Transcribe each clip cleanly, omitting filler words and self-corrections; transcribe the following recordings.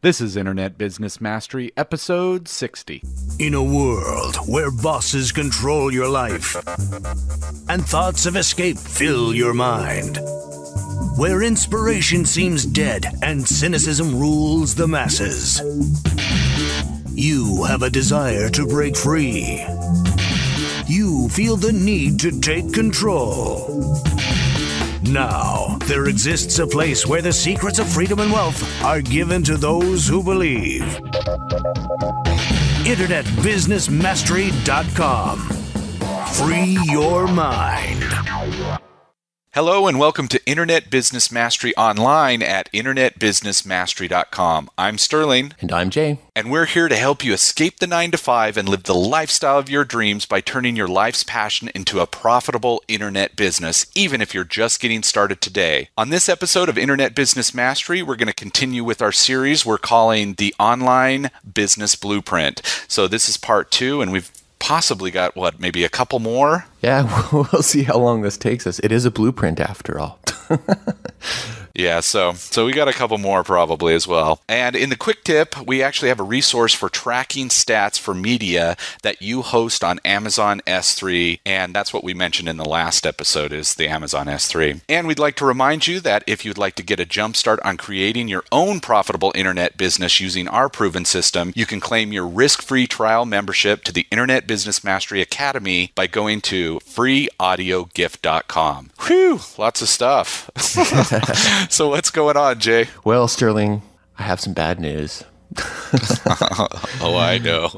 This is Internet Business Mastery, episode 60. In a world where bosses control your life and thoughts of escape fill your mind, where inspiration seems dead and cynicism rules the masses, you have a desire to break free. You feel the need to take control. Now, there exists a place where the secrets of freedom and wealth are given to those who believe. InternetBusinessMastery.com. Free your mind. Hello and welcome to Internet Business Mastery online at InternetBusinessMastery.com. I'm Sterling. And I'm Jay. And we're here to help you escape the 9-to-5 and live the lifestyle of your dreams by turning your life's passion into a profitable internet business, even if you're just getting started today. On this episode of Internet Business Mastery, we're going to continue with our series we're calling the Online Business Blueprint. So this is part 2, and we've possibly got, maybe a couple more? Yeah, we'll see how long this takes us. It is a blueprint after all. Yeah, so we got a couple more probably as well. And in the quick tip, we actually have a resource for tracking stats for media that you host on Amazon S3, and that's what we mentioned in the last episode is the Amazon S3. And we'd like to remind you that if you'd like to get a jump start on creating your own profitable internet business using our proven system, you can claim your risk-free trial membership to the Internet Business Mastery Academy by going to freeaudiogift.com. Whew, lots of stuff. So what's going on, Jay? Well, Sterling, I have some bad news. Oh, I know.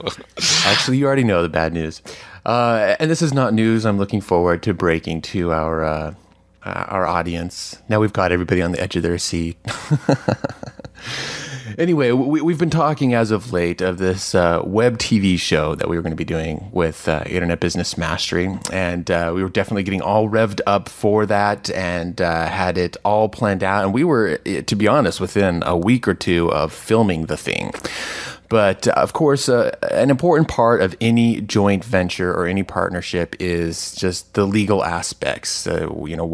Actually, you already know the bad news. And this is not news I'm looking forward to breaking to our audience. Now we've got everybody on the edge of their seat. Anyway, we've been talking as of late of this web TV show that we were going to be doing with Internet Business Mastery. And we were definitely getting all revved up for that and had it all planned out. And we were, to be honest, within a week or two of filming the thing. But of course, an important part of any joint venture or any partnership is just the legal aspects.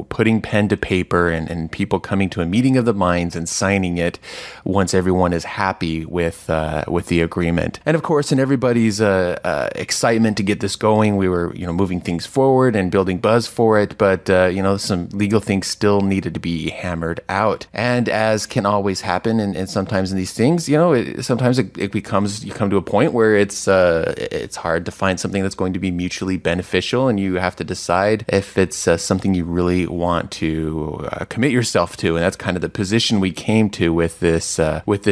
Putting pen to paper and people coming to a meeting of the minds and signing it once everyone is happy with the agreement. And of course, in everybody's excitement to get this going, we were moving things forward and building buzz for it. But some legal things still needed to be hammered out. And as can always happen, and sometimes in these things, sometimes it becomes you come to a point where it's hard to find something that's going to be mutually beneficial, and you have to decide if it's something you really want to commit yourself to. And that's kind of the position we came to with this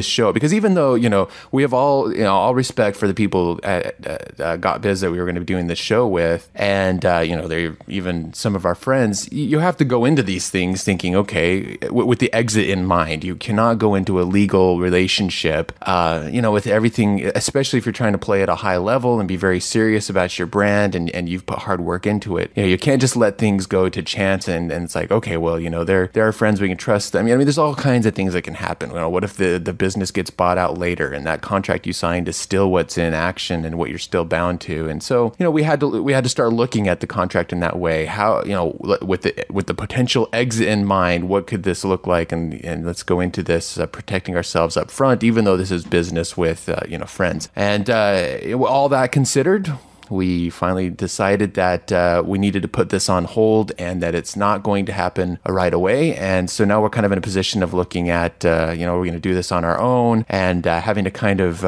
show. Because even though we have all respect for the people at Got Biz that we were going to be doing this show with, and they're even some of our friends, you have to go into these things thinking, okay, with the exit in mind. You cannot go into a legal relationship, with everything, especially if you're trying to play at a high level and be very serious about your brand and you've put hard work into it. You can't just let things go to chance and it's like, okay, well, there are friends we can trust. I mean, there's all kinds of things that can happen. What if the business gets bought out later and that contract you signed is still what's in action and what you're still bound to? And so, we had to start looking at the contract in that way. How, with the potential exit in mind, what could this look like? And let's go into this protecting ourselves up front, even though this is business with friends. And all that considered, we finally decided that we needed to put this on hold and that it's not going to happen right away. And so now we're kind of in a position of looking at, we're going to do this on our own and having to kind of,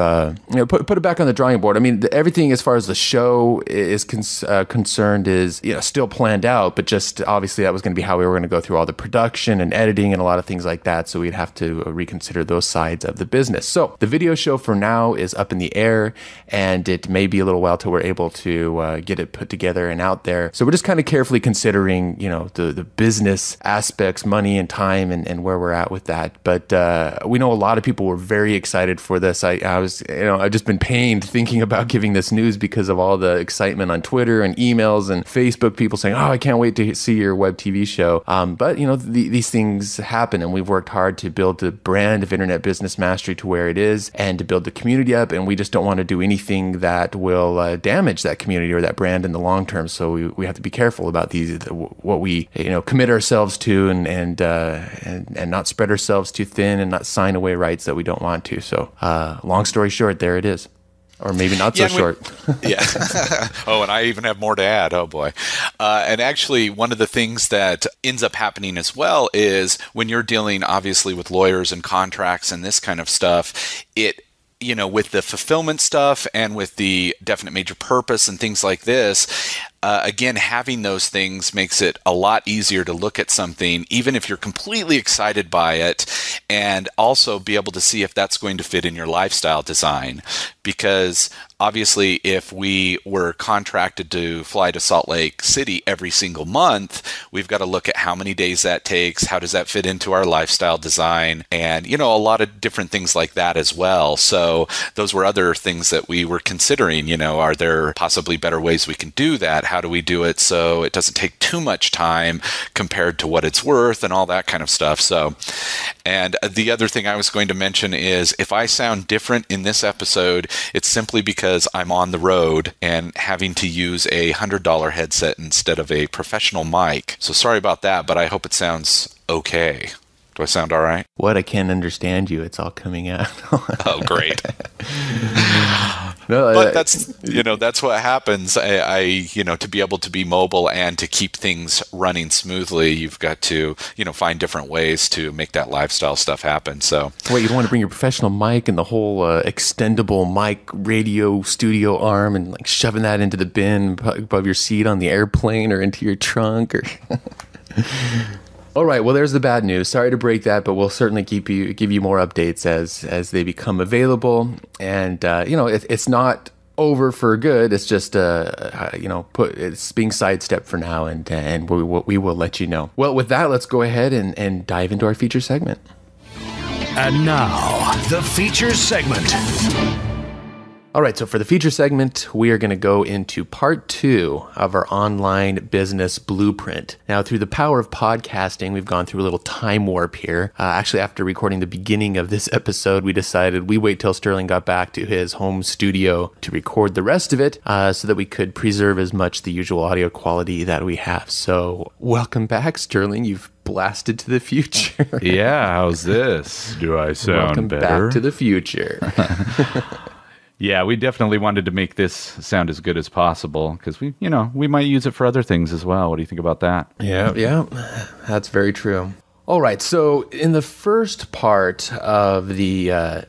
put it back on the drawing board. I mean, everything as far as the show is concerned is, still planned out, but just obviously that was going to be how we were going to go through all the production and editing and a lot of things like that. So we'd have to reconsider those sides of the business. So the video show for now is up in the air, and it may be a little while till we're able to get it put together and out there. So we're just kind of carefully considering, the business aspects, money and time and where we're at with that. But we know a lot of people were very excited for this. I've just been pained thinking about giving this news because of all the excitement on Twitter and emails and Facebook, people saying, oh, I can't wait to see your web TV show. But these things happen, and we've worked hard to build the brand of Internet Business Mastery to where it is and to build the community up. And we just don't want to do anything that will damage damage that community or that brand in the long term. So we have to be careful about what we commit ourselves to, and not spread ourselves too thin, and not sign away rights that we don't want to. So long story short, there it is. Or maybe not so short. Yeah. Oh, and I even have more to add. Oh, boy. And actually, one of the things that ends up happening as well is when you're dealing, obviously, with lawyers and contracts and this kind of stuff, with the fulfillment stuff and with the definite major purpose and things like this, again, having those things makes it a lot easier to look at something, even if you're completely excited by it, and also be able to see if that's going to fit in your lifestyle design. Because obviously, if we were contracted to fly to Salt Lake City every single month, we've got to look at how many days that takes, how does that fit into our lifestyle design, and, a lot of different things like that as well. So those were other things that we were considering, are there possibly better ways we can do that? How do we do it so it doesn't take too much time compared to what it's worth and all that kind of stuff? So, and the other thing I was going to mention is if I sound different in this episode, it's simply because I'm on the road and having to use a $100 headset instead of a professional mic. So sorry about that, but I hope it sounds okay. Do I sound all right? What? I can't understand you. It's all coming out. Oh, great. No, but that's what happens. To be able to be mobile and to keep things running smoothly, you've got to, find different ways to make that lifestyle stuff happen. So, wait, you don't want to bring your professional mic and the whole extendable mic radio studio arm and like shoving that into the bin above your seat on the airplane or into your trunk or. All right, well, there's the bad news. Sorry to break that, but we'll certainly give you more updates as they become available. And it's not over for good. It's just it's being sidestepped for now, and we will let you know. Well, with that, let's go ahead and dive into our feature segment. And now, the feature segment. All right, so for the feature segment, we are going to go into part 2 of our online business blueprint. Now, through the power of podcasting, we've gone through a little time warp here. Actually, after recording the beginning of this episode, we decided we wait till Sterling got back to his home studio to record the rest of it so that we could preserve as much the usual audio quality that we have. So welcome back, Sterling. You've blasted to the future. Yeah, how's this? Do I sound better? Welcome back to the future. Yeah, we definitely wanted to make this sound as good as possible because we might use it for other things as well. What do you think about that? Yeah, that's very true. All right, so in the first part of the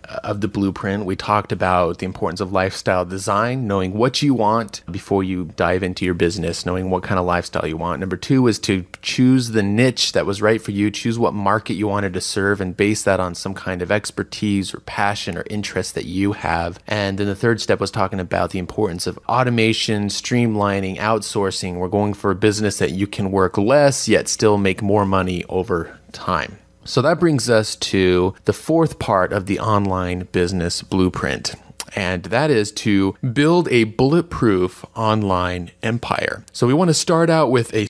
blueprint, we talked about the importance of lifestyle design, knowing what you want before you dive into your business, knowing what kind of lifestyle you want. Number 2 was to choose the niche that was right for you, choose what market you wanted to serve, and base that on some kind of expertise or passion or interest that you have. And then the third step was talking about the importance of automation, streamlining, outsourcing. We're going for a business that you can work less, yet still make more money over time. So that brings us to the fourth part of the online business blueprint, and that is to build a bulletproof online empire. So we want to start out with a